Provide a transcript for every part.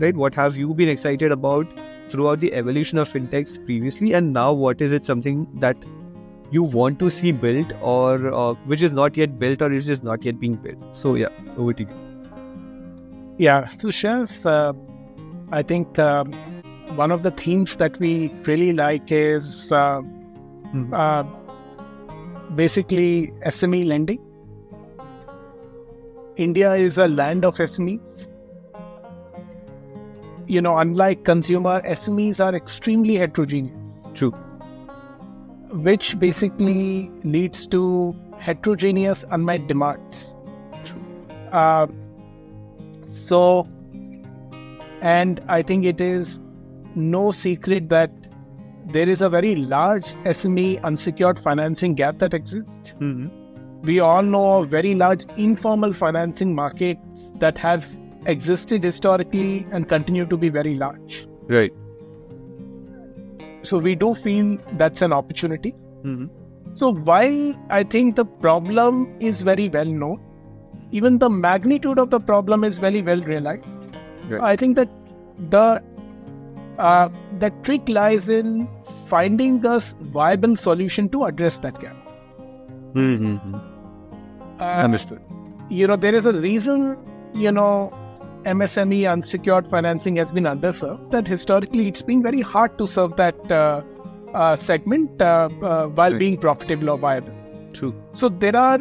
right? What have you been excited about throughout the evolution of fintechs previously, and now what is it something that you want to see built, or which is not yet built, or is just not yet being built? So yeah, over to you. Yeah, so Shaz, I think one of the themes that we really like is basically SME lending. India is a land of SMEs. Unlike consumer, SMEs are extremely heterogeneous. True. Which basically leads to heterogeneous unmet demands. True. And I think it is no secret that there is a very large SME unsecured financing gap that exists. We all know very large informal financing markets that have existed historically and continue to be very large. Right. So we do feel that's an opportunity. So while I think the problem is very well known, even the magnitude of the problem is very well realized. Right. I think that the trick lies in finding a viable solution to address that gap. Understood. There is a reason, MSME unsecured financing has been underserved, that historically it's been very hard to serve that segment while being profitable or viable. True. So there are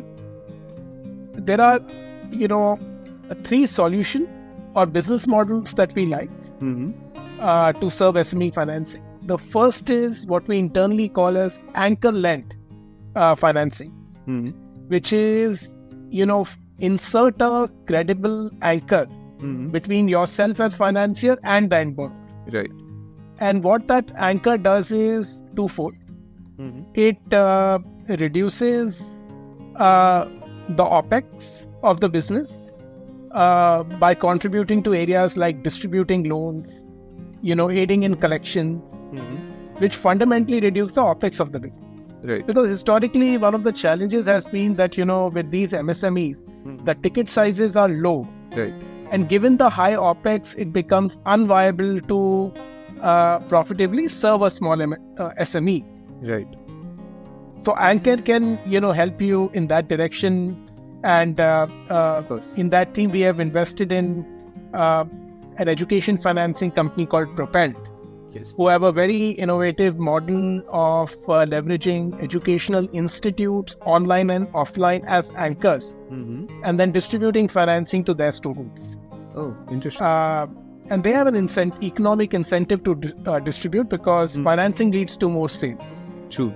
three solution or business models that we like to serve SME financing. The first is what we internally call as anchor lend financing, which is, insert a credible anchor between yourself as financier and the end borrower. Right. And what that anchor does is twofold. It reduces the OPEX of the business by contributing to areas like distributing loans, aiding in collections, which fundamentally reduce the OPEX of the business. Right. Because historically, one of the challenges has been that, with these MSMEs, the ticket sizes are low. Right. And given the high OPEX, it becomes unviable to profitably serve a small SME. Right. So Anchor can, help you in that direction. And in that theme, we have invested in an education financing company called Propel, who have a very innovative model of leveraging educational institutes online and offline as anchors, and then distributing financing to their students. Oh, interesting. And they have an economic incentive to distribute because financing leads to more sales. True.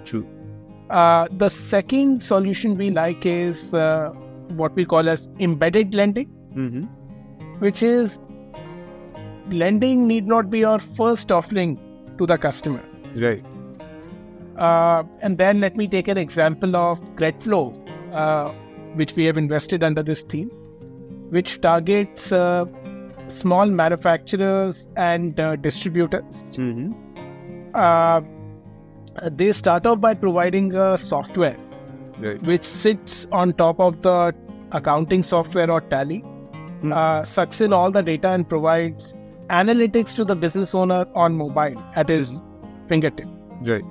The second solution we like is what we call as embedded lending, which is lending need not be your first offering to the customer. Right. And then let me take an example of CredFlow, which we have invested under this theme, which targets small manufacturers and distributors. They start off by providing a software which sits on top of the accounting software or Tally, sucks in all the data and provides analytics to the business owner on mobile at his fingertip. Right.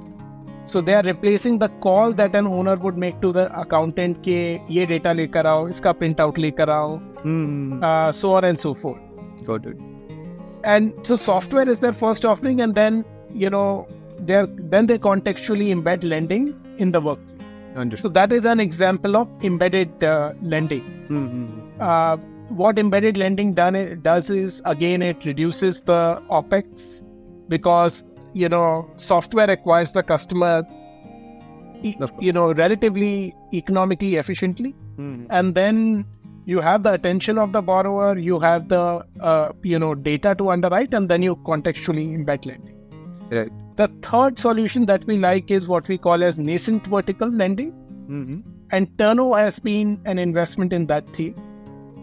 So they are replacing the call that an owner would make to the accountant ke ye data lekar aao, iska printout lekar aao, so on and so forth. Got it. And so software is their first offering, and then they contextually embed lending in the workflow. Understood. So that is an example of embedded lending. What embedded lending does is, again, it reduces the OPEX because, software acquires the customer, relatively economically efficiently. And then you have the attention of the borrower, you have the, data to underwrite, and then you contextually embed lending. Right. The third solution that we like is what we call as nascent vertical lending. And Turno has been an investment in that theme.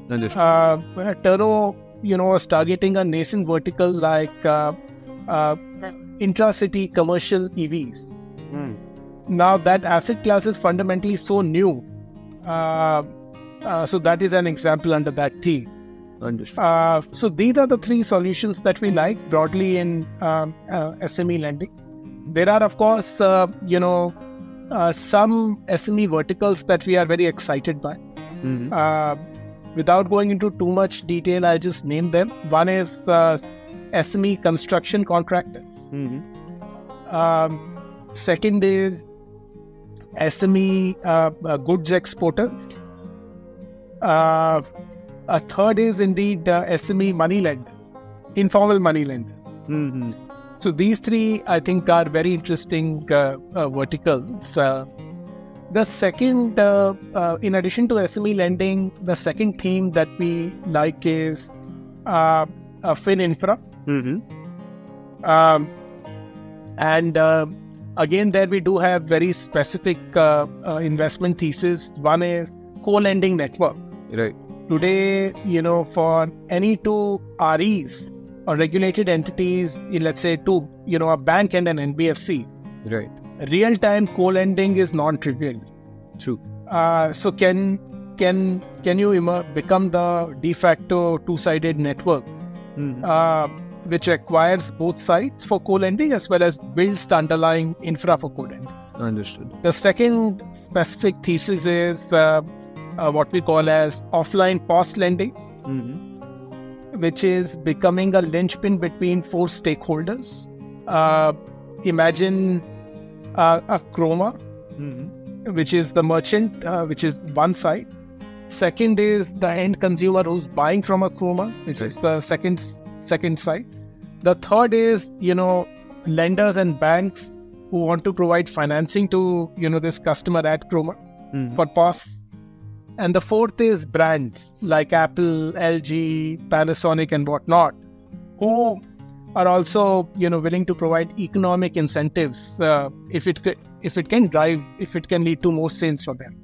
Turno, was targeting a nascent vertical like intra-city commercial EVs. Now that asset class is fundamentally so new. So that is an example under that theme. Understood. So these are the three solutions that we like broadly in SME lending. There are, of course, some SME verticals that we are very excited by. Without going into too much detail, I just name them. One is SME construction contractors. Second is SME goods exporters. A third is indeed SME money lenders, informal money lenders. So these three, I think, are very interesting verticals. The second, in addition to SME lending, the second theme that we like is FinInfra. And again, there we do have very specific investment thesis. One is co-lending network. Right. Today, for any two REs or regulated entities, let's say two, a bank and an NBFC, Right. real-time co-lending is non-trivial. True. So can you become the de facto two-sided network, which requires both sides for co-lending as well as builds the underlying infra for co-lending. Understood. The second specific thesis is what we call as offline POS lending, which is becoming a linchpin between four stakeholders. Imagine a Chroma, which is the merchant, which is one side. Second is the end consumer who's buying from a Chroma, which is the second side. The third is, lenders and banks who want to provide financing to, this customer at Chroma for POS. And the fourth is brands like Apple, LG, Panasonic and whatnot, who are also, willing to provide economic incentives if it can lead to more sales for them.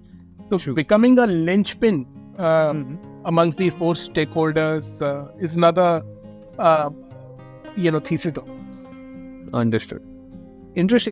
So True. Becoming a linchpin amongst these four stakeholders is another, thesis. Understood. Interesting.